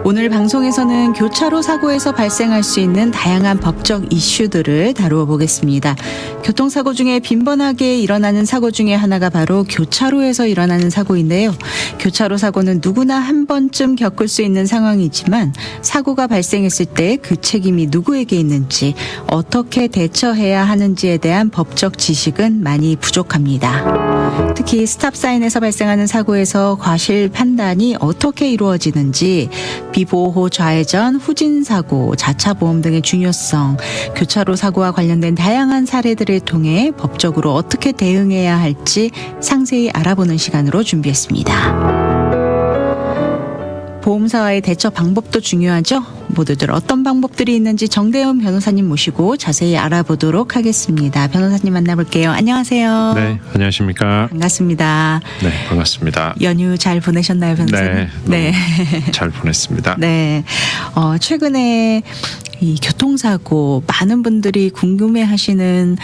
오늘 방송에서는 교차로 사고에서 발생할 수 있는 다양한 법적 이슈들을 다루어 보겠습니다. 교통사고 중에 빈번하게 일어나는 사고 중에 하나가 바로 교차로에서 일어나는 사고인데요. 교차로 사고는 누구나 한 번쯤 겪을 수 있는 상황이지만 사고가 발생했을 때 그 책임이 누구에게 있는지, 어떻게 대처해야 하는지에 대한 법적 지식은 많이 부족합니다. 특히 스탑사인에서 발생하는 사고에서 과실 판단이 어떻게 이루어지는지, 비보호 좌회전, 후진사고, 자차보험 등의 중요성, 교차로 사고와 관련된 다양한 사례들을 통해 법적으로 어떻게 대응해야 할지 상세히 알아보는 시간으로 준비했습니다. 보험사와의 대처 방법도 중요하죠. 모두들 어떤 방법들이 있는지 정대훈 변호사님 모시고 자세히 알아보도록 하겠습니다. 변호사님 만나볼게요. 안녕하세요. 네, 안녕하십니까. 반갑습니다. 네, 반갑습니다. 연휴 잘 보내셨나요, 변호사님? 네, 잘 보냈습니다. 네, 최근에 이 교통사고, 많은 분들이 궁금해하시는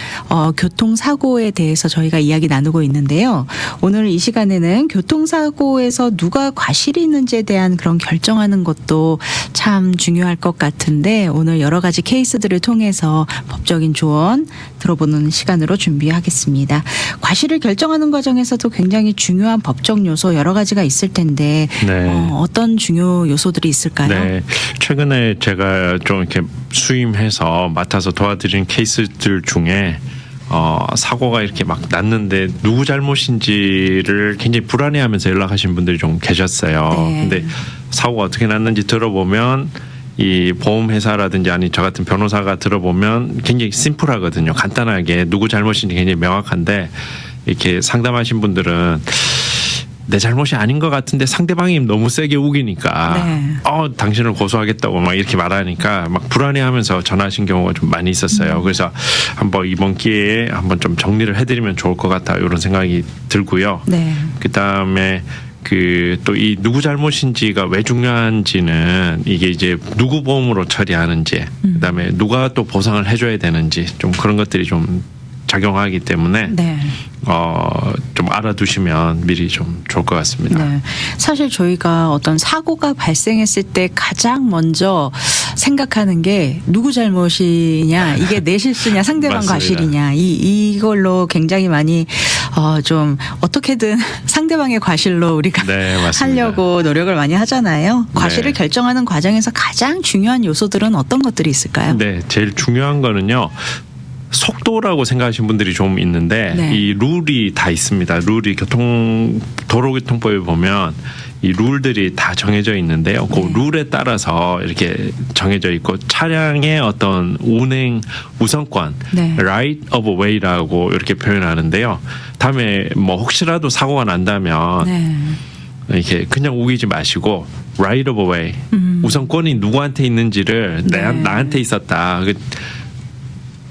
교통사고에 대해서 저희가 이야기 나누고 있는데요. 오늘 이 시간에는 교통사고에서 누가 과실이 있는지에 대한 그런 결정하는 것도 참 중요할 것 같은데, 오늘 여러 가지 케이스들을 통해서 법적인 조언 들어보는 시간으로 준비하겠습니다. 과실을 결정하는 과정에서도 굉장히 중요한 법적 요소 여러 가지가 있을 텐데, 네. 어떤 중요 요소들이 있을까요? 네, 최근에 제가 좀 이렇게 수임해서 맡아서 도와드린 케이스들 중에 사고가 이렇게 막 났는데 누구 잘못인지를 굉장히 불안해하면서 연락하신 분들이 좀 계셨어요. 네. 근데 사고가 어떻게 났는지 들어보면 이 보험회사라든지 아니 저 같은 변호사가 들어보면 굉장히 심플하거든요. 간단하게 누구 잘못인지 굉장히 명확한데, 이렇게 상담하신 분들은 내 잘못이 아닌 것 같은데 상대방이 너무 세게 우기니까 네. 당신을 고소하겠다고 막 이렇게 말하니까 막 불안해하면서 전화하신 경우가 좀 많이 있었어요. 그래서 한번 이번 기회에 한번 좀 정리를 해드리면 좋을 것 같다, 이런 생각이 들고요. 네. 그다음에 또 이 누구 잘못인지가 왜 중요한지는, 이게 이제 누구 보험으로 처리하는지, 그다음에 누가 또 보상을 해줘야 되는지, 좀 그런 것들이 좀 작용하기 때문에 네. 좀 알아두시면 미리 좀 좋을 것 같습니다. 네. 사실 저희가 어떤 사고가 발생했을 때 가장 먼저 생각하는 게 누구 잘못이냐, 이게 내 실수냐, 상대방 맞습니다. 과실이냐, 이걸로 굉장히 많이 좀 어떻게든 상대방의 과실로 우리가 네, 맞습니다. 하려고 노력을 많이 하잖아요. 과실을 네. 결정하는 과정에서 가장 중요한 요소들은 어떤 것들이 있을까요? 네, 제일 중요한 거는요, 속도라고 생각하시는 분들이 좀 있는데, 네. 이 룰이 다 있습니다. 룰이 도로교통법에 보면 이 룰들이 다 정해져 있는데요. 그 네. 룰에 따라서 이렇게 정해져 있고, 차량의 어떤 운행 우선권, 네. right of way라고 이렇게 표현하는데요. 다음에 뭐 혹시라도 사고가 난다면 네. 이렇게 그냥 우기지 마시고 right of way, 우선권이 누구한테 있는지를 네. 나한테 있었다.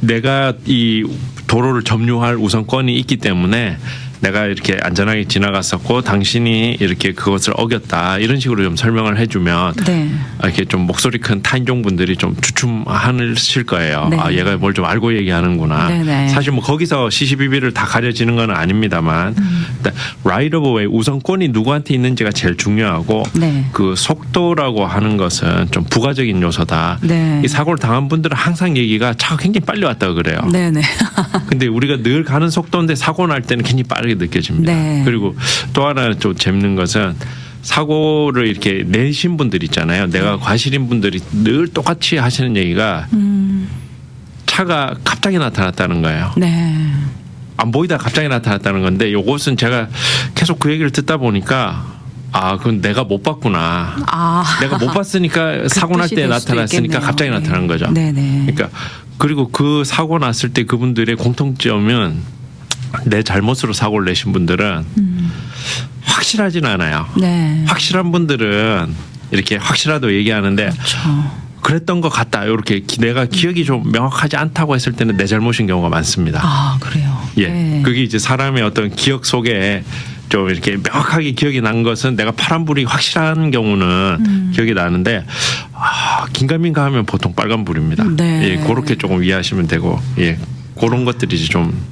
내가 이 도로를 점유할 우선권이 있기 때문에 내가 이렇게 안전하게 지나갔었고 당신이 이렇게 그것을 어겼다, 이런 식으로 좀 설명을 해주면 네. 이렇게 좀 목소리 큰 타인종분들이 좀 주춤하실 거예요. 네. 얘가 뭘 좀 알고 얘기하는구나. 네네. 사실 뭐 거기서 시시비비를 다 가려지는 건 아닙니다만, right of way, 우선권이 누구한테 있는지가 제일 중요하고, 네. 그 속도라고 하는 것은 좀 부가적인 요소다. 네. 이 사고를 당한 분들은 항상 얘기가 차가 굉장히 빨리 왔다고 그래요. 네네. 근데 우리가 늘 가는 속도인데 사고 날 때는 굉장히 빠르게 느껴집니다. 네. 그리고 또 하나 좀 재밌는 것은, 사고를 이렇게 내신 분들 있잖아요. 내가 과실인 분들이 늘 똑같이 하시는 얘기가 차가 갑자기 나타났다는 거예요. 네. 안 보이다 갑자기 나타났다는 건데, 요것은 제가 계속 그 얘기를 듣다 보니까 그건 내가 못 봤구나. 내가 못 봤으니까 사고 날 뜻이 때 될 수도 나타났으니까 있겠네요. 갑자기 네. 나타난 거죠. 네네. 그러니까 그리고 그 사고 났을 때 그분들의 공통점은, 내 잘못으로 사고를 내신 분들은 확실하진 않아요. 네. 확실한 분들은 이렇게 확실하다고 얘기하는데, 그렇죠. 그랬던 것 같다, 이렇게 내가 기억이 좀 명확하지 않다고 했을 때는 내 잘못인 경우가 많습니다. 그래요. 예, 네. 그게 이제 사람의 어떤 기억 속에 좀 이렇게 명확하게 기억이 난 것은, 내가 파란불이 확실한 경우는 기억이 나는데, 긴가민가 하면 보통 빨간불입니다. 네. 예, 그렇게 조금 이해하시면 되고, 예, 그런 것들이 좀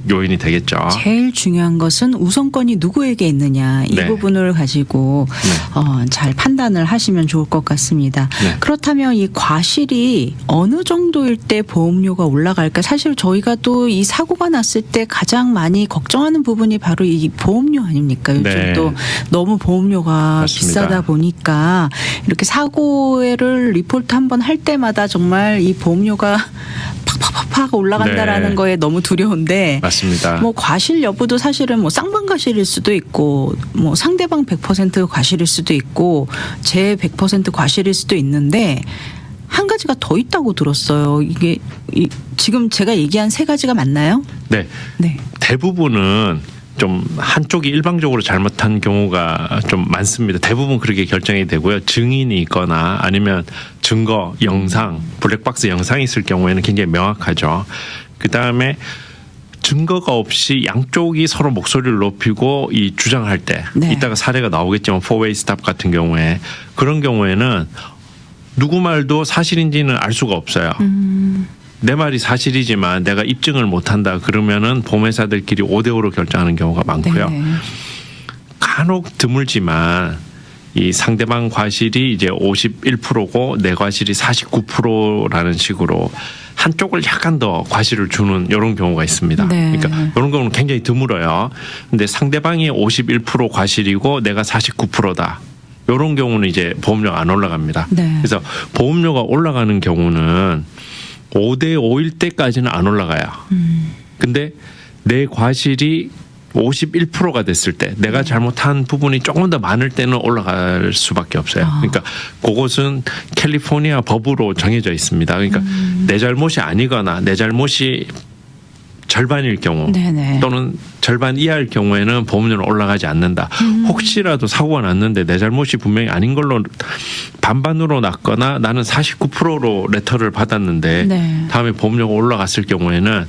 요인이 되겠죠. 제일 중요한 것은 우선권이 누구에게 있느냐 이 네. 부분을 가지고 잘 판단을 하시면 좋을 것 같습니다. 네. 그렇다면 이 과실이 어느 정도일 때 보험료가 올라갈까? 사실 저희가 또 이 사고가 났을 때 가장 많이 걱정하는 부분이 바로 이 보험료 아닙니까? 요즘 네. 또 너무 보험료가 맞습니다. 비싸다 보니까 이렇게 사고를 리포트 한번 할 때마다 정말 이 보험료가 팍팍팍팍 올라간다라는 네. 거에 너무 두려운데 맞습니다. 뭐 과실 여부도 사실은 뭐 쌍방 과실일 수도 있고 뭐 상대방 100% 과실일 수도 있고 제 100% 과실일 수도 있는데 한 가지가 더 있다고 들었어요. 이게 지금 제가 얘기한 세 가지가 맞나요? 네. 네. 대부분은 좀 한쪽이 일방적으로 잘못한 경우가 좀 많습니다. 대부분 그렇게 결정이 되고요. 증인이 있거나 아니면 증거, 영상, 블랙박스 영상이 있을 경우에는 굉장히 명확하죠. 그다음에 증거가 없이 양쪽이 서로 목소리를 높이고 이 주장할 때 네. 이따가 사례가 나오겠지만 포웨이 스탑 같은 경우에 그런 경우에는 누구 말도 사실인지는 알 수가 없어요. 내 말이 사실이지만 내가 입증을 못한다 그러면은 보험회사들끼리 5대5로 결정하는 경우가 많고요. 네. 간혹 드물지만 이 상대방 과실이 이제 51%고 내 과실이 49%라는 식으로 한쪽을 약간 더 과실을 주는 이런 경우가 있습니다. 네. 그러니까 이런 경우는 굉장히 드물어요. 근데 상대방이 51% 과실이고 내가 49%다. 이런 경우는 이제 보험료가 안 올라갑니다. 네. 그래서 보험료가 올라가는 경우는 5대 5일 때까지는 안 올라가요. 근데 내 과실이 51%가 됐을 때 내가 잘못한 부분이 조금 더 많을 때는 올라갈 수밖에 없어요. 그러니까 그것은 캘리포니아 법으로 정해져 있습니다. 그러니까 내 잘못이 아니거나 내 잘못이 절반일 경우 네네. 또는 절반 이하일 경우에는 보험료는 올라가지 않는다. 혹시라도 사고가 났는데 내 잘못이 분명히 아닌 걸로 반반으로 났거나 나는 49%로 레터를 받았는데 네. 다음에 보험료가 올라갔을 경우에는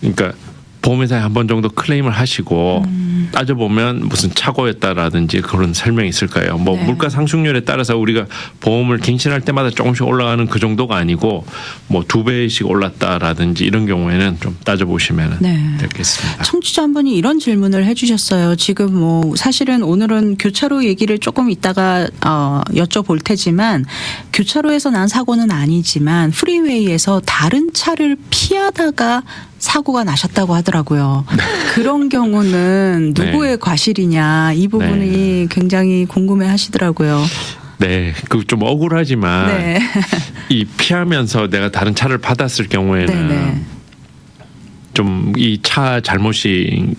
그러니까 보험회사에 한 번 정도 클레임을 하시고 따져보면 무슨 착오였다라든지 그런 설명이 있을 거예요. 뭐 네. 물가 상승률에 따라서 우리가 보험을 갱신할 때마다 조금씩 올라가는 그 정도가 아니고 뭐 2배씩 올랐다라든지 이런 경우에는 좀 따져보시면 네. 되겠습니다. 청취자 한 분이 이런 질문을 해주셨어요. 지금 뭐 사실은 오늘은 교차로 얘기를 조금 이따가 여쭤볼 테지만 교차로에서 난 사고는 아니지만 프리웨이에서 다른 차를 피하다가 사고가 나셨다고 하더라고요. 그런 경우는 누구의 과실이냐 이 부분이 굉장히 궁금해 하시더라고요. 네, 그 좀 억울하지만 네. 이 피하면서 내가 다른 차를 받았을 경우에는 네네. 좀 이 차 잘못이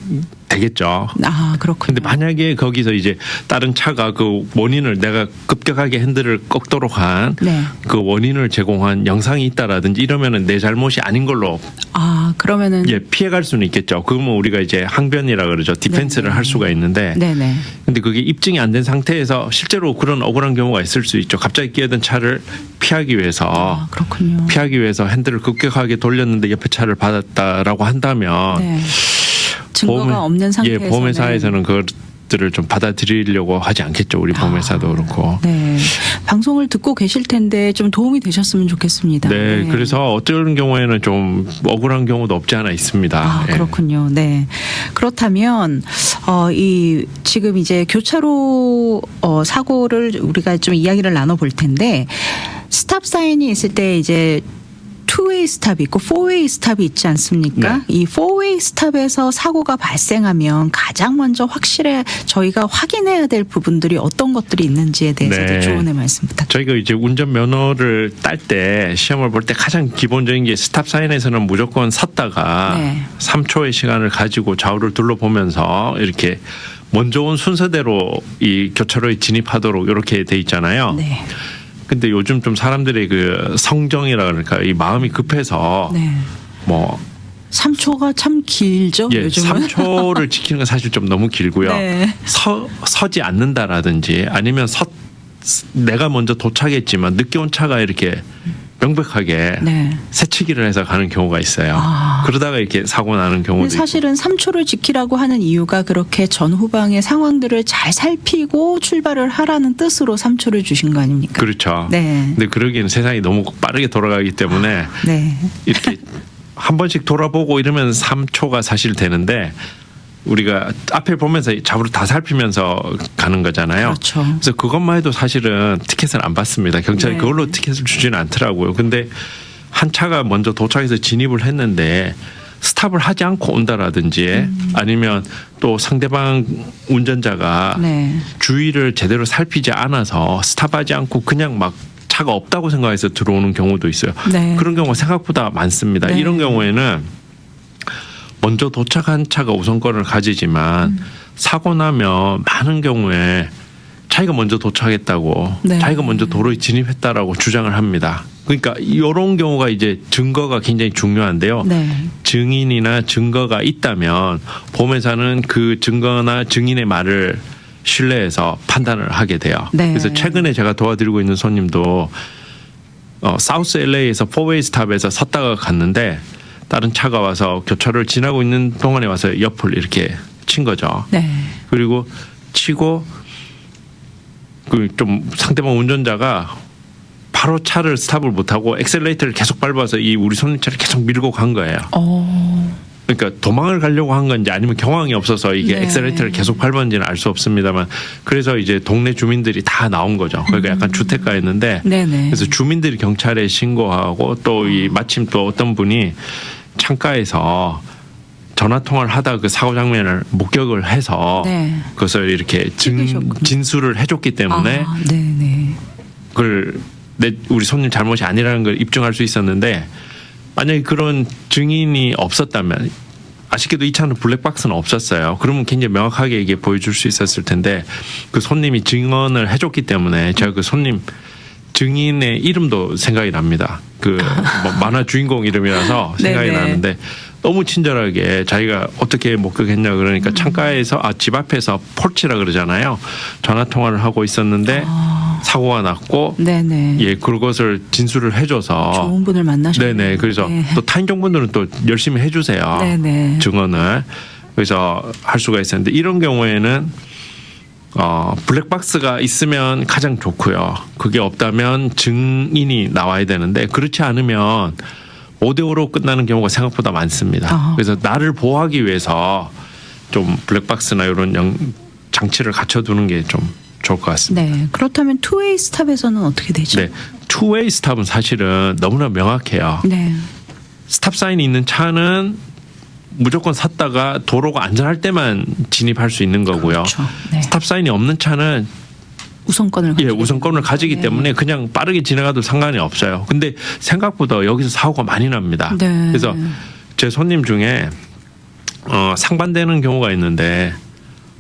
되겠죠. 아, 그렇군요. 근데 만약에 거기서 이제 다른 차가 그 원인을 내가 급격하게 핸들을 꺾도록 한 그 네. 원인을 제공한 영상이 있다라든지 이러면은 내 잘못이 아닌 걸로 아, 그러면은 피해갈 수는 있겠죠. 그러면 우리가 이제 항변이라 그러죠. 디펜스를 네네. 할 수가 있는데 네네. 근데 그게 입증이 안 된 상태에서 실제로 그런 억울한 경우가 있을 수 있죠. 갑자기 끼어든 차를 피하기 위해서 아, 그렇군요. 피하기 위해서 핸들을 급격하게 돌렸는데 옆에 차를 받았다라고 한다면 네. 증거가 보험회- 없는 상태에서는 예, 보험회사에서는 그것들을 좀 받아들이려고 하지 않겠죠. 우리 보험회사도 그렇고. 네. 방송을 듣고 계실 텐데 좀 도움이 되셨으면 좋겠습니다. 네, 그래서 어떤 경우에는 좀 억울한 경우도 없지 않아 있습니다. 아, 예. 그렇군요. 네. 그렇다면 이 지금 이제 교차로 사고를 우리가 좀 이야기를 나눠 볼 텐데 스탑 사인이 있을 때 이제 투웨이 스탑이 있고 포웨이 스탑이 있지 않습니까? 네. 이 포웨이 스탑에서 사고가 발생하면 가장 먼저 저희가 확인해야 될 부분들이 어떤 것들이 있는지에 대해서도 네. 조언의 말씀 부탁드립니다. 저희가 이제 운전 면허를 딸 때 시험을 볼 때 가장 기본적인 게 스탑 사인에서는 무조건 섰다가 네. 3초의 시간을 가지고 좌우를 둘러보면서 이렇게 먼저 온 순서대로 이 교차로에 진입하도록 이렇게 돼 있잖아요. 네. 근데 요즘 좀 사람들의 그 성정이라 그럴까 이 마음이 급해서 네. 뭐 3초가 참 길죠. 예, 요즘은. 3초를 지키는 건 사실 좀 너무 길고요. 네. 서지 않는다라든지 아니면 내가 먼저 도착했지만 늦게 온 차가 이렇게 명백하게 네. 새치기를 해서 가는 경우가 있어요. 아. 그러다가 이렇게 사고 나는 경우도 근데 사실은 3초를 지키라고 하는 이유가 그렇게 전후방의 상황들을 잘 살피고 출발을 하라는 뜻으로 3초를 주신 거 아닙니까? 있고. 그렇죠. 네. 근데 그러기에는 세상이 너무 빠르게 돌아가기 때문에 네. 이렇게 한 번씩 돌아보고 이러면 3초가 사실 되는데 우리가 앞에 보면서 잡으로 다 살피면서 가는 거잖아요. 그렇죠. 그래서 그것만 해도 사실은 티켓을 안 받습니다. 경찰이 네. 그걸로 티켓을 주지는 않더라고요. 근데 한 차가 먼저 도착해서 진입을 했는데 스탑을 하지 않고 온다라든지 아니면 또 상대방 운전자가 네. 주위를 제대로 살피지 않아서 스탑하지 않고 그냥 막 차가 없다고 생각해서 들어오는 경우도 있어요. 네. 그런 경우가 생각보다 많습니다. 네. 이런 경우에는 먼저 도착한 차가 우선권을 가지지만 사고 나면 많은 경우에 자기가 먼저 도착했다고 네. 자기가 먼저 도로에 진입했다라고 주장을 합니다. 그러니까 이런 경우가 이제 증거가 굉장히 중요한데요. 네. 증인이나 증거가 있다면 보험회사는 그 증거나 증인의 말을 신뢰해서 판단을 하게 돼요. 네. 그래서 최근에 제가 도와드리고 있는 손님도 사우스 LA에서 포웨이 스탑에서 섰다가 갔는데 다른 차가 와서 교차로를 지나고 있는 동안에 와서 옆을 이렇게 친 거죠. 네. 그리고 치고 그 좀 상대방 운전자가 바로 차를 스탑을 못하고 엑셀레이터를 계속 밟아서 이 우리 손님 차를 계속 밀고 간 거예요. 그러니까 도망을 가려고 한 건지 아니면 경황이 없어서 이게 네. 엑셀레이터를 계속 밟았는지는 알 수 없습니다만 그래서 이제 동네 주민들이 다 나온 거죠. 그러니까 약간 주택가였는데 네네. 그래서 주민들이 경찰에 신고하고 또 이 마침 또 어떤 분이 창가에서 전화 통화를 하다 그 사고 장면을 목격을 해서 네. 그것을 이렇게 찍으셨군요. 진술을 해줬기 때문에 아, 네네. 그걸 우리 손님 잘못이 아니라는 걸 입증할 수 있었는데 만약에 그런 증인이 없었다면 아쉽게도 이 차는 블랙박스는 없었어요. 그러면 굉장히 명확하게 이게 보여줄 수 있었을 텐데 그 손님이 증언을 해줬기 때문에 제가 그 손님 증인의 이름도 생각이 납니다. 그 뭐 만화 주인공 이름이라서 생각이 네네. 나는데 너무 친절하게 자기가 어떻게 목격했냐 그러니까 창가에서 집 앞에서 폴치라 그러잖아요. 전화 통화를 하고 있었는데 사고가 났고 네네. 예 그것을 진술을 해줘서 좋은 분을 만나셨네요. 네네 그래서 네. 또 타인정보들은 또 열심히 해주세요. 네네. 증언을 그래서 할 수가 있었는데 이런 경우에는 블랙박스가 있으면 가장 좋고요. 그게 없다면 증인이 나와야 되는데 그렇지 않으면 5대5로 끝나는 경우가 생각보다 많습니다. 아. 그래서 나를 보호하기 위해서 좀 블랙박스나 이런 장치를 갖춰두는 게 좀 좋을 것 같습니다. 네. 그렇다면 투웨이 스탑에서는 어떻게 되죠? 네, 투웨이 스탑은 사실은 너무나 명확해요. 네. 스탑 사인이 있는 차는 무조건 샀다가 도로가 안전할 때만 진입할 수 있는 거고요. 그렇죠. 네. 스탑 사인이 없는 차는 우선권을 예, 가지게 우선권을 됩니다. 가지기 네. 때문에 그냥 빠르게 지나가도 상관이 없어요. 근데 생각보다 여기서 사고가 많이 납니다. 네. 그래서 제 손님 중에 상반되는 경우가 있는데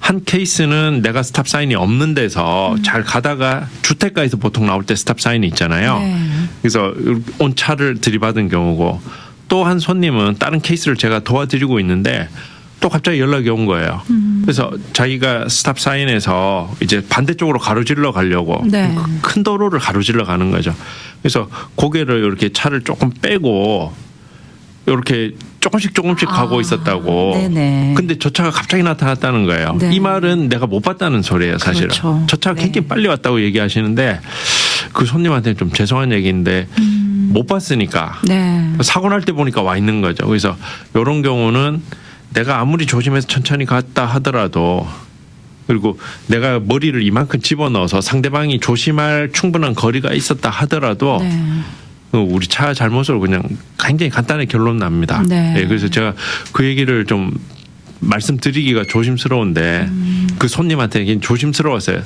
한 케이스는 내가 스탑 사인이 없는 데서 잘 가다가 주택가에서 보통 나올 때 스탑 사인이 있잖아요. 네. 그래서 온 차를 들이받은 경우고 또 한 손님은 다른 케이스를 제가 도와드리고 있는데 또 갑자기 연락이 온 거예요. 그래서 자기가 스탑 사인에서 이제 반대쪽으로 가로질러 가려고 네. 큰 도로를 가로질러 가는 거죠. 그래서 고개를 이렇게 차를 조금 빼고 이렇게 조금씩 가고 있었다고. 네네. 근데 저 차가 갑자기 나타났다는 거예요. 네. 이 말은 내가 못 봤다는 소리예요, 사실은. 그렇죠. 저 차가 네. 굉장히 빨리 왔다고 얘기하시는데 그 손님한테는 좀 죄송한 얘기인데 못 봤으니까 네. 사고 날 때 보니까 와 있는 거죠. 그래서 이런 경우는 내가 아무리 조심해서 천천히 갔다 하더라도 그리고 내가 머리를 이만큼 집어넣어서 상대방이 조심할 충분한 거리가 있었다 하더라도 네. 우리 차 잘못으로 그냥 굉장히 간단하게 결론 납니다. 네. 예, 그래서 제가 그 얘기를 좀 말씀드리기가 조심스러운데 그 손님한테 조심스러웠어요.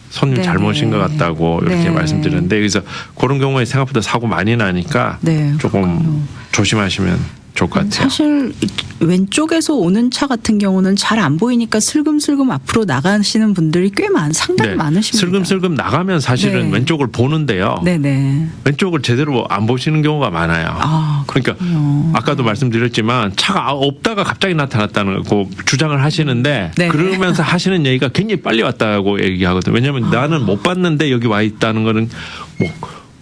손님 네네. 잘못인 것 같다고 이렇게 네. 말씀드렸는데 그래서 그런 경우에 생각보다 사고 많이 나니까 네, 조금 그렇군요. 조심하시면 좋을 것 같아요. 사실 왼쪽에서 오는 차 같은 경우는 잘 안 보이니까 슬금슬금 앞으로 나가시는 분들이 상당히 많으십니다. 슬금슬금 나가면 사실은 네. 왼쪽을 보는데요. 네네. 왼쪽을 제대로 안 보시는 경우가 많아요. 아, 그러니까 그렇군요. 아까도 말씀드렸지만 차가 없다가 갑자기 나타났다는 거 주장을 하시는데 네. 그러면서 하시는 얘기가 굉장히 빨리 왔다고 얘기하거든요. 왜냐하면 나는 못 봤는데 여기 와 있다는 거는 뭐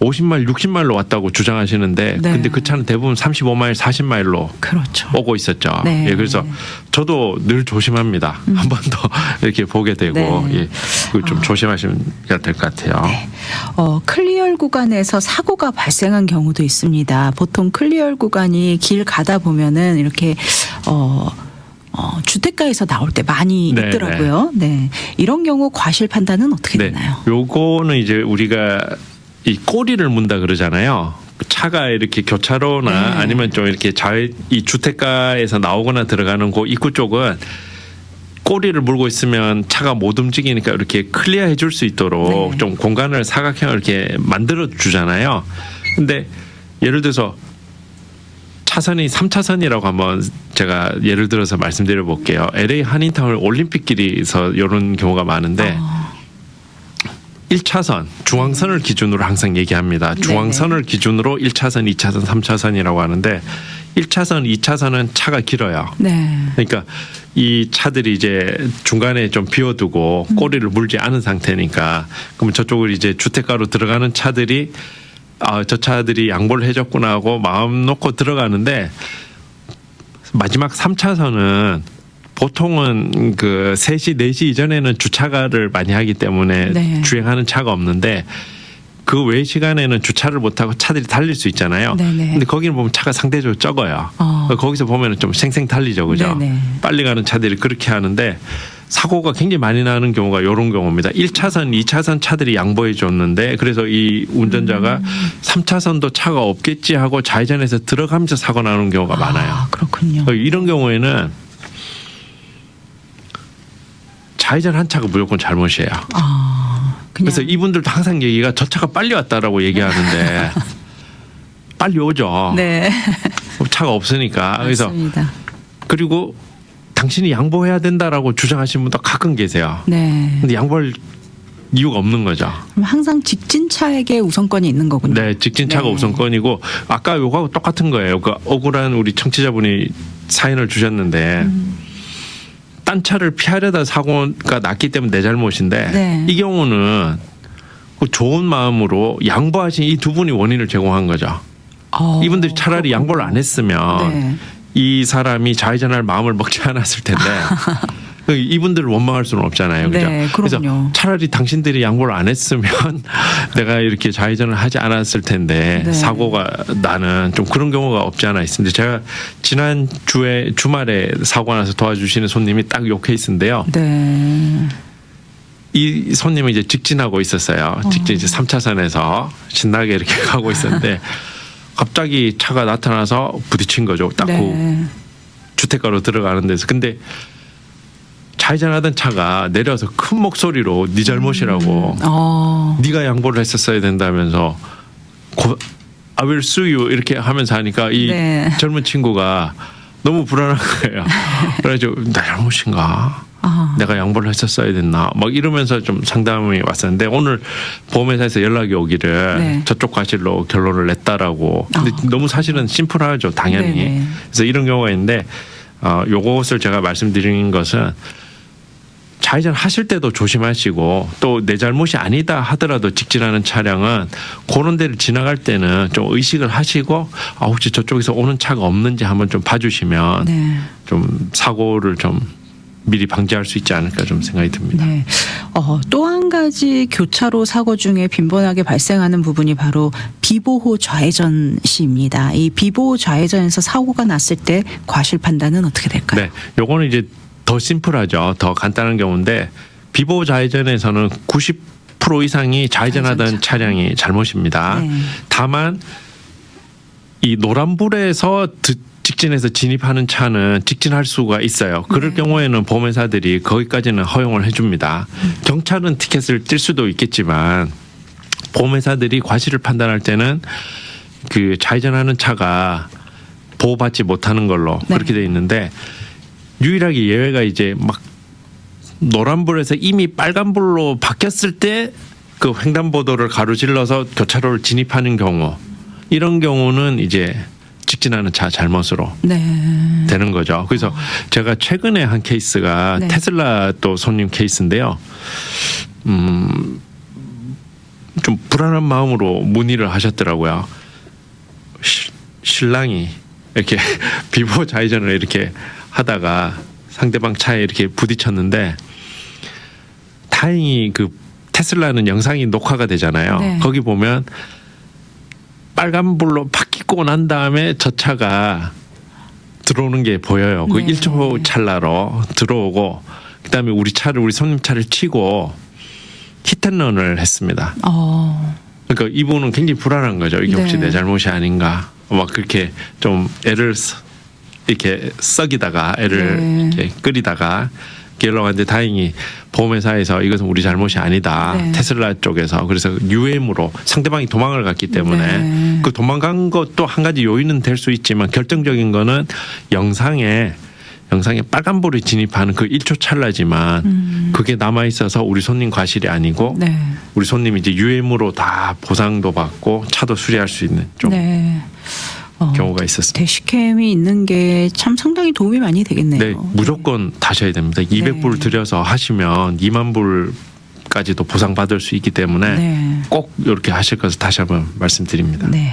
50마일, 60마일로 왔다고 주장하시는데 네. 근데 그 차는 대부분 35마일, 40마일로 그렇죠. 오고 있었죠. 네. 예, 그래서 저도 늘 조심합니다. 한 번 더 이렇게 보게 되고 네. 예, 그걸 좀 조심하시면 될 것 같아요. 네. 클리얼 구간에서 사고가 발생한 경우도 있습니다. 보통 클리얼 구간이 길 가다 보면은 이렇게 주택가에서 나올 때 많이 네, 있더라고요. 네. 이런 경우 과실 판단은 어떻게 되나요? 요거는 이제 우리가 이 꼬리를 문다 그러잖아요. 차가 이렇게 교차로나 네. 아니면 좀 이렇게 이 주택가에서 나오거나 들어가는 그 입구 쪽은 꼬리를 물고 있으면 차가 못 움직이니까 이렇게 클리어해 줄 수 있도록 네. 좀 공간을 사각형을 이렇게 만들어 주잖아요. 근데 예를 들어서 차선이 3차선이라고 한번 제가 예를 들어서 말씀드려 볼게요. LA 한인타운 올림픽길에서 이런 경우가 많은데 1차선 중앙선을 기준으로 항상 얘기합니다. 중앙선을 기준으로 1차선, 2차선, 3차선이라고 하는데 1차선, 2차선은 차가 길어요. 네. 그러니까 이 차들이 이제 중간에 좀 비워두고 꼬리를 물지 않은 상태니까 그러면 저쪽으로 이제 주택가로 들어가는 차들이 저 차들이 양보를 해줬구나 하고 마음 놓고 들어가는데 마지막 3차선은 보통은 그 3시, 4시 이전에는 주차를 많이 하기 때문에 네. 주행하는 차가 없는데 그 외 시간에는 주차를 못하고 차들이 달릴 수 있잖아요. 네네. 근데 거기는 보면 차가 상대적으로 적어요. 거기서 보면 좀 생생 달리죠. 그죠? 네네. 빨리 가는 차들이 그렇게 하는데 사고가 굉장히 많이 나는 경우가 이런 경우입니다. 1차선, 2차선 차들이 양보해 줬는데 그래서 이 운전자가 3차선도 차가 없겠지 하고 좌회전해서 들어가면서 사고 나는 경우가 많아요. 그렇군요. 이런 경우에는 좌회전 한 차가 무조건 잘못이에요. 그래서 이분들도 항상 얘기가 저 차가 빨리 왔다라고 얘기하는데 빨리 오죠. 네. 차가 없으니까. 그래서 맞습니다. 그리고 당신이 양보해야 된다라고 주장하시는 분도 가끔 계세요. 네. 근데 양보할 이유가 없는 거죠. 그럼 항상 직진차에게 우선권이 있는 거군요. 네, 직진차가 네. 우선권이고 아까 요거하고 똑같은 거예요. 그 억울한 우리 청취자분이 사연을 주셨는데 딴 차를 피하려다 사고가 났기 때문에 내 잘못인데 네. 이 경우는 그 좋은 마음으로 양보하신 이 두 분이 원인을 제공한 거죠. 이분들이 차라리 그렇군요. 양보를 안 했으면 네. 이 사람이 좌회전할 마음을 먹지 않았을 텐데 이분들을 원망할 수는 없잖아요. 그죠? 네, 그래서 그럼요. 차라리 당신들이 양보를 안 했으면 내가 이렇게 좌회전을 하지 않았을 텐데 네. 사고가 나는 좀 그런 경우가 없지 않아 있습니다. 제가 지난 주말에 사고 나서 도와주시는 손님이 딱 요 케이스인데요. 네. 이 손님은 이제 직진하고 있었어요. 직진 이제 3차선에서 신나게 이렇게 가고 있었는데 갑자기 차가 나타나서 부딪힌 거죠. 딱 그 네. 주택가로 들어가는 데서. 근데 좌회전하던 차가 내려서 큰 목소리로 네 잘못이라고 네가 양보를 했었어야 된다면서 I will sue you 이렇게 하면서 하니까 이 네. 젊은 친구가 너무 불안한 거예요. 그래서 내 잘못인가? 내가 양보를 했었어야 됐나? 막 이러면서 좀 상담이 왔었는데 오늘 보험회사에서 연락이 오기를 네. 저쪽 과실로 결론을 냈다라고. 근데 너무 사실은 심플하죠, 당연히. 네네. 그래서 이런 경우가 있는데 요것을 제가 말씀드린 것은 좌회전 하실 때도 조심하시고 또 내 잘못이 아니다 하더라도 직진하는 차량은 그런 데를 지나갈 때는 좀 의식을 하시고 혹시 저쪽에서 오는 차가 없는지 한번 좀 봐주시면 네. 좀 사고를 좀 미리 방지할 수 있지 않을까 좀 생각이 듭니다. 네. 또 한 가지 교차로 사고 중에 빈번하게 발생하는 부분이 바로 비보호 좌회전 시입니다. 이 비보호 좌회전에서 사고가 났을 때 과실 판단은 어떻게 될까요? 네, 요거는 이제 더 심플하죠. 더 간단한 경우인데 비보호 좌회전에서는 90% 이상이 좌회전하던 차량이 잘못입니다. 네. 다만 이 노란불에서 직진해서 진입하는 차는 직진할 수가 있어요. 그럴 경우에는 보험회사들이 거기까지는 허용을 해줍니다. 경찰은 티켓을 뛸 수도 있겠지만 보험회사들이 과실을 판단할 때는 그 좌회전하는 차가 보호받지 못하는 걸로 그렇게 돼 있는데 유일하게 예외가 이제 막 노란불에서 이미 빨간불로 바뀌었을 때 그 횡단보도를 가로질러서 교차로를 진입하는 경우 이런 경우는 이제 직진하는 차 잘못으로 되는 거죠. 그래서 제가 최근에 한 케이스가 테슬라 또 손님 케이스인데요. 좀 불안한 마음으로 문의를 하셨더라고요. 신랑이 이렇게 비보 좌회전을 이렇게 하다가 상대방 차에 이렇게 부딪혔는데 다행히 그 테슬라는 영상이 녹화가 되잖아요. 네. 거기 보면 빨간불로 바뀌고 난 다음에 저 차가 들어오는 게 보여요. 그 네. 1초 찰나로 들어오고 그다음에 우리 손님 차를 치고 히트런을 했습니다. 그러니까 이분은 굉장히 불안한 거죠. 이게 혹시 네. 내 잘못이 아닌가. 막 그렇게 좀 애를 이렇게 썩이다가 애를 네. 이렇게 끓이다가 연락하는데 다행히 보험회사에서 이것은 우리 잘못이 아니다. 네. 테슬라 쪽에서 그래서 UM으로 상대방이 도망을 갔기 때문에 네. 그 도망간 것도 한 가지 요인은 될 수 있지만 결정적인 거는 영상에 빨간불이 진입하는 그 1초 찰나지만 그게 남아 있어서 우리 손님 과실이 아니고 네. 우리 손님이 이제 UM으로 다 보상도 받고 차도 수리할 수 있는 좀 네. 경우가 있었습니다. 대시캠이 있는 게 참 상당히 도움이 많이 되겠네요. 네, 무조건 다셔야 됩니다. 200불 들여서 하시면 2만 불까지도 보상받을 수 있기 때문에 네. 꼭 이렇게 하실 것을 다시 한번 말씀드립니다. 네.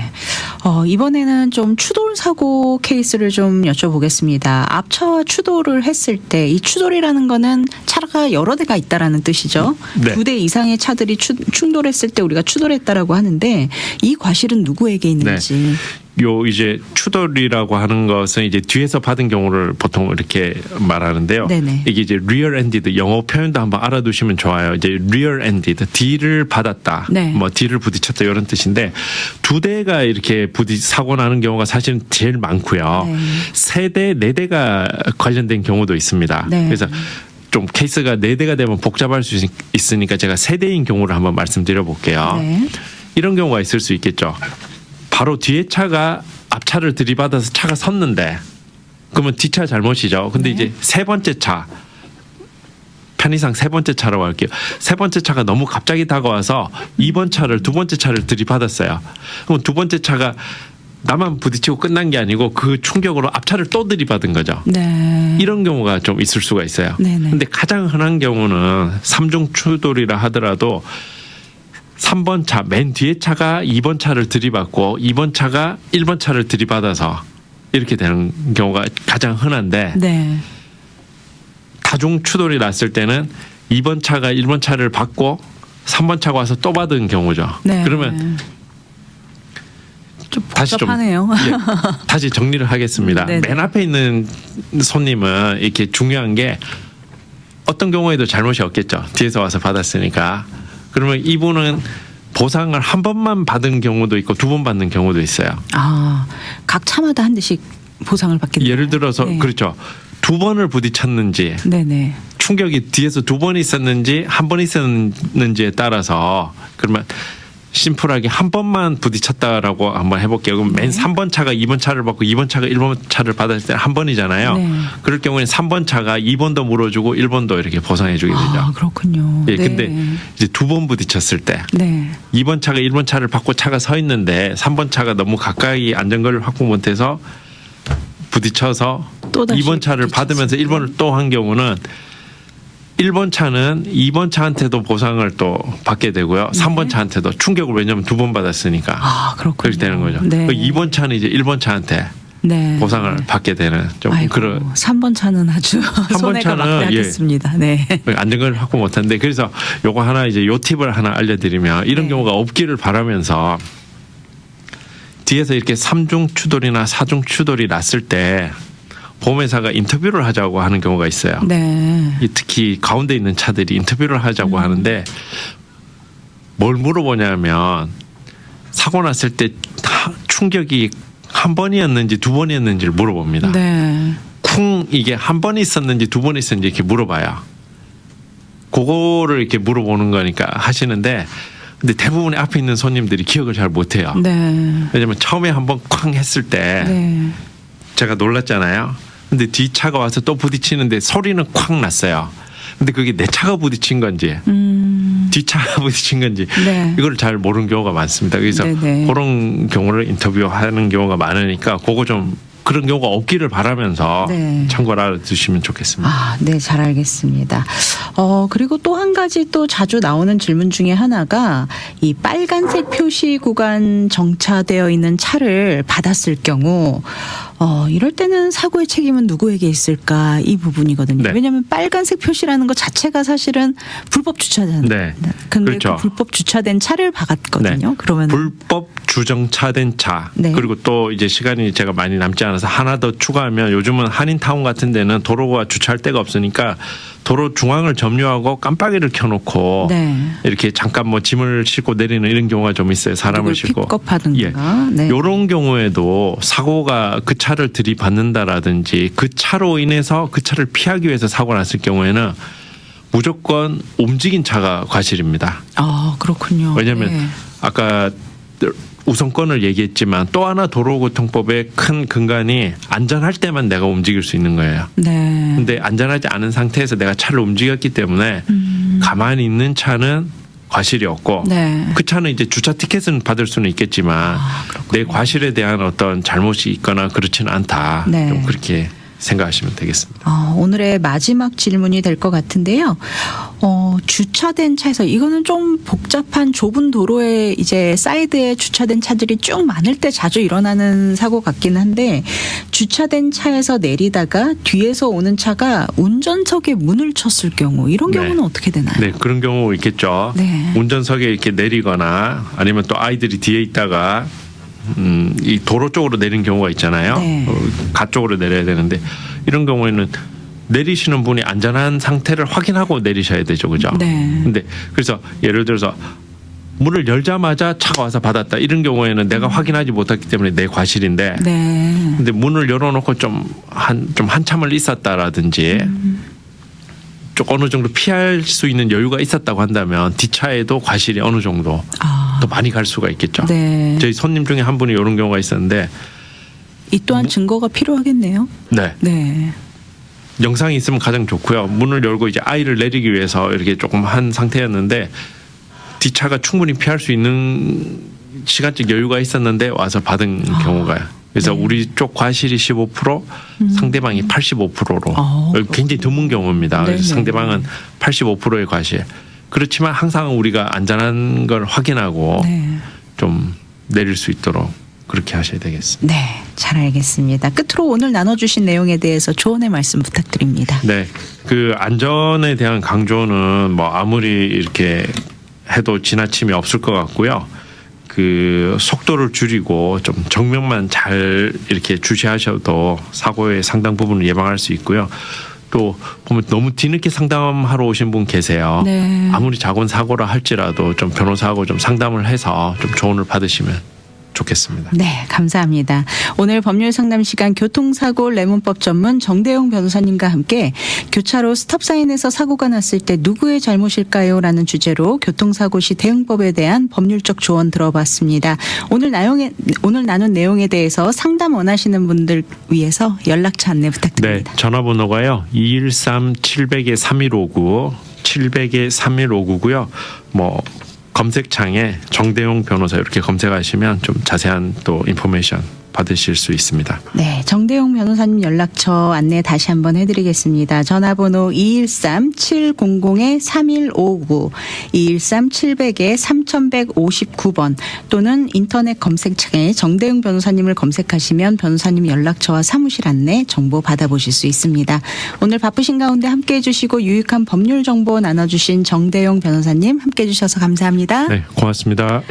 이번에는 좀 추돌 사고 케이스를 좀 여쭤보겠습니다. 앞차와 추돌을 했을 때 이 추돌이라는 거는 차가 여러 대가 있다라는 뜻이죠. 네. 2대 이상의 차들이 충돌했을 때 우리가 추돌했다라고 하는데 이 과실은 누구에게 있는지. 요 이제 추돌이라고 하는 것은 이제 뒤에서 받은 경우를 보통 이렇게 말하는데요. 네네. 이게 이제 rear ended 영어 표현도 한번 알아두시면 좋아요. 이제 rear ended 뒤를 받았다, 네. 뭐 뒤를 부딪혔다 이런 뜻인데 두 대가 이렇게 사고 나는 경우가 사실은 제일 많고요. 네. 세 대, 네 대가 관련된 경우도 있습니다. 네. 그래서 좀 케이스가 네 대가 되면 복잡할 수 있으니까 제가 세 대인 경우를 한번 말씀드려 볼게요. 네. 이런 경우가 있을 수 있겠죠. 바로 뒤에 차가 앞차를 들이받아서 차가 섰는데 그러면 뒷차 잘못이죠. 근데 네. 이제 세 번째 차 편의상 세 번째 차라고 할게요. 세 번째 차가 너무 갑자기 다가와서 두 번째 차를 들이받았어요. 그럼 두 번째 차가 나만 부딪히고 끝난 게 아니고 그 충격으로 앞차를 또 들이받은 거죠. 네. 이런 경우가 좀 있을 수가 있어요. 네네. 근데 가장 흔한 경우는 삼중 추돌이라 하더라도 3번 차, 맨 뒤에 차가 2번 차를 들이받고 2번 차가 1번 차를 들이받아서 이렇게 되는 경우가 가장 흔한데 네. 다중 추돌이 났을 때는 2번 차가 1번 차를 받고 3번 차가 와서 또 받은 경우죠. 네. 그러면 좀 다시 복잡하네요. 다시 정리를 하겠습니다. 네네. 맨 앞에 있는 손님은 이렇게 중요한 게 어떤 경우에도 잘못이 없겠죠. 뒤에서 와서 받았으니까. 그러면 이분은 보상을 한 번만 받은 경우도 있고 두 번 받는 경우도 있어요. 각 차마다 한 대씩 보상을 받겠네요. 예를 들어서 네. 그렇죠. 두 번을 부딪혔는지 네네. 충격이 뒤에서 두 번 있었는지 한 번 있었는지에 따라서 그러면 심플하게 한 번만 부딪혔다라고 한번 해볼게요. 그럼 맨 3번 차가 2번 차를 받고 2번 차가 1번 차를 받았을 때 한 번이잖아요. 네. 그럴 경우에는 3번 차가 2번도 물어주고 1번도 이렇게 보상해주게 되죠. 그렇군요. 예, 네. 근데 이제 두 번 부딪혔을 때 네. 2번 차가 1번 차를 받고 차가 서 있는데 3번 차가 너무 가까이 안전거리를 확보 못해서 부딪혀서 또다시 2번 차를 받으면서 1번을 또 한 경우는 1번 차는 2번 차한테도 보상을 또 받게 되고요. 3번 차한테도 충격을 왜냐하면 두 번 받았으니까 그렇군요. 그렇게 되는 거죠. 네. 2번 차는 이제 1번 차한테 네. 보상을 받게 되는 좀 아이고, 그런 3번 차는 아주 손해가 차는, 막대하겠습니다. 네. 안전거리를 확보 못하는데 그래서 요거 하나 이제 요 팁을 하나 알려드리면 이런 네. 경우가 없기를 바라면서 뒤에서 이렇게 3중 추돌이나 4중 추돌이 났을 때 보험회사가 인터뷰를 하자고 하는 경우가 있어요. 네. 특히 가운데 있는 차들이 인터뷰를 하자고 하는데 뭘 물어보냐면 사고 났을 때 충격이 한 번이었는지 두 번이었는지를 물어봅니다. 네. 쿵 이게 한 번 있었는지 두 번 있었는지 이렇게 물어봐요. 그거를 이렇게 물어보는 거니까 하시는데 근데 대부분의 앞에 있는 손님들이 기억을 잘 못해요. 네. 왜냐면 처음에 한번 쾅 했을 때 네. 제가 놀랐잖아요. 근데 뒤차가 와서 또 부딪히는데 소리는 쾅 났어요. 근데 그게 내 차가 부딪힌 건지 뒷차가 부딪힌 건지 네. 이걸 잘 모르는 경우가 많습니다. 그래서 네네. 그런 경우를 인터뷰하는 경우가 많으니까 그거 좀 그런 경우가 없기를 바라면서 네. 참고를 알아두시면 좋겠습니다. 아, 네, 잘 알겠습니다. 그리고 또 한 가지 또 자주 나오는 질문 중에 하나가 이 빨간색 표시 구간 정차되어 있는 차를 받았을 경우 이럴 때는 사고의 책임은 누구에게 있을까 이 부분이거든요. 네. 왜냐하면 빨간색 표시라는 것 자체가 사실은 불법 주차잖아요. 네. 근데 그렇죠. 그 불법 주차된 차를 박았거든요. 네. 그러면 불법 주정차된 차 네. 그리고 또 이제 시간이 제가 많이 남지 않아서 하나 더 추가하면 요즘은 한인타운 같은 데는 도로가 주차할 데가 없으니까 도로 중앙을 점유하고 깜빡이를 켜놓고 네. 이렇게 잠깐 뭐 짐을 싣고 내리는 이런 경우가 좀 있어요. 사람을 누굴 싣고. 픽업하든가. 네. 이런 경우에도 사고가 그 차를 들이받는다라든지 그 차로 인해서 그 차를 피하기 위해서 사고가 났을 경우에는 무조건 움직인 차가 과실입니다. 그렇군요. 왜냐하면 네. 아까 우선권을 얘기했지만 또 하나 도로교통법의 큰 근간이 안전할 때만 내가 움직일 수 있는 거예요. 네. 근데 안전하지 않은 상태에서 내가 차를 움직였기 때문에 가만히 있는 차는 과실이 없고 네. 그 차는 이제 주차 티켓은 받을 수는 있겠지만 내 과실에 대한 어떤 잘못이 있거나 그렇지는 않다. 네. 좀 그렇게 생각하시면 되겠습니다. 오늘의 마지막 질문이 될 것 같은데요. 주차된 차에서 이거는 좀 복잡한 좁은 도로에 이제 사이드에 주차된 차들이 쭉 많을 때 자주 일어나는 사고 같긴 한데 주차된 차에서 내리다가 뒤에서 오는 차가 운전석에 문을 쳤을 경우 이런 네. 경우는 어떻게 되나요? 네, 그런 경우 있겠죠. 네. 운전석에 이렇게 내리거나 아니면 또 아이들이 뒤에 있다가 이 도로 쪽으로 내리는 경우가 있잖아요. 네. 가 쪽으로 내려야 되는데 이런 경우에는 내리시는 분이 안전한 상태를 확인하고 내리셔야 되죠, 그죠? 네. 근데 그래서 예를 들어서 문을 열자마자 차가 와서 받았다 이런 경우에는 내가 확인하지 못했기 때문에 내 과실인데. 네. 근데 문을 열어놓고 좀 한참을 있었다라든지. 좀 어느 정도 피할 수 있는 여유가 있었다고 한다면 뒷차에도 과실이 어느 정도 더 많이 갈 수가 있겠죠. 네. 저희 손님 중에 한 분이 이런 경우가 있었는데 이 또한 증거가 필요하겠네요. 네. 네. 영상이 있으면 가장 좋고요. 문을 열고 이제 아이를 내리기 위해서 이렇게 조금 한 상태였는데 뒷차가 충분히 피할 수 있는 시간적 여유가 있었는데 와서 받은 경우가 그래서 네. 우리 쪽 과실이 15% 상대방이 85%로 굉장히 드문 경우입니다. 그래서 네네. 상대방은 85%의 과실. 그렇지만 항상 우리가 안전한 걸 확인하고 네. 좀 내릴 수 있도록 그렇게 하셔야 되겠습니다. 네, 잘 알겠습니다. 끝으로 오늘 나눠주신 내용에 대해서 조언의 말씀 부탁드립니다. 네, 그 안전에 대한 강조는 뭐 아무리 이렇게 해도 지나침이 없을 것 같고요. 그 속도를 줄이고 좀 정면만 잘 이렇게 주시하셔도 사고의 상당 부분을 예방할 수 있고요. 또 보면 너무 뒤늦게 상담하러 오신 분 계세요. 네. 아무리 작은 사고라 할지라도 좀 변호사하고 좀 상담을 해서 좀 조언을 받으시면 좋겠습니다. 네, 감사합니다. 오늘 법률 상담 시간 교통사고 레몬법 전문 정대용 변호사님과 함께 교차로 스톱사인에서 사고가 났을 때 누구의 잘못일까요? 라는 주제로 교통사고 시 대응법에 대한 법률적 조언 들어봤습니다. 오늘 나눈 내용에 대해서 상담 원하시는 분들 위해서 연락처 안내 네, 부탁드립니다. 전화번호가요. 213-700-3159, 700-3159고요. 뭐 검색창에 정대용 변호사 이렇게 검색하시면 좀 자세한 또 인포메이션 받으실 수 있습니다. 네, 정대용 변호사님 연락처 안내 다시 한번 해드리겠습니다. 전화번호 213-700-3159, 213-700-3159번 또는 인터넷 검색창에 정대용 변호사님을 검색하시면 변호사님 연락처와 사무실 안내 정보 받아보실 수 있습니다. 오늘 바쁘신 가운데 함께해 주시고 유익한 법률 정보 나눠주신 정대용 변호사님 함께해 주셔서 감사합니다. 네, 고맙습니다.